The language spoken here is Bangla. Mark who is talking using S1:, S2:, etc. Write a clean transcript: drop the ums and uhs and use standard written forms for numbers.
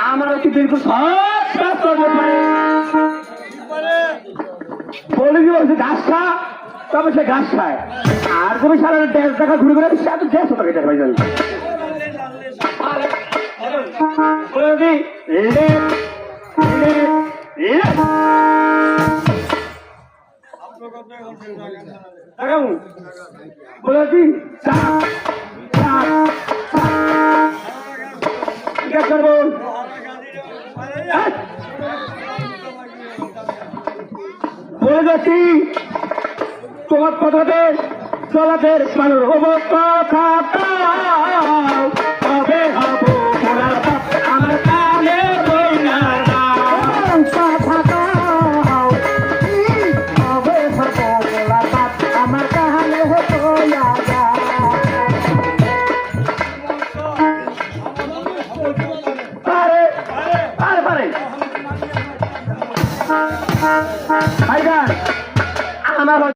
S1: আমার কি বিলকুল সব বলে কি বলছে ঘাস খা, তবে সে ঘাস খায়। আর তুমি সারা 1.5 টাকা ঘুরে ঘুরে সে তো 150 টাকা দেয় ভাই জানি বলেছি করবো বলে যাচ্ছি তোমার কথাতে চলাতে মানুষ হবো কথা তবে হবো আমার কানে বই না আমার কানে হতো ভাইজান আমার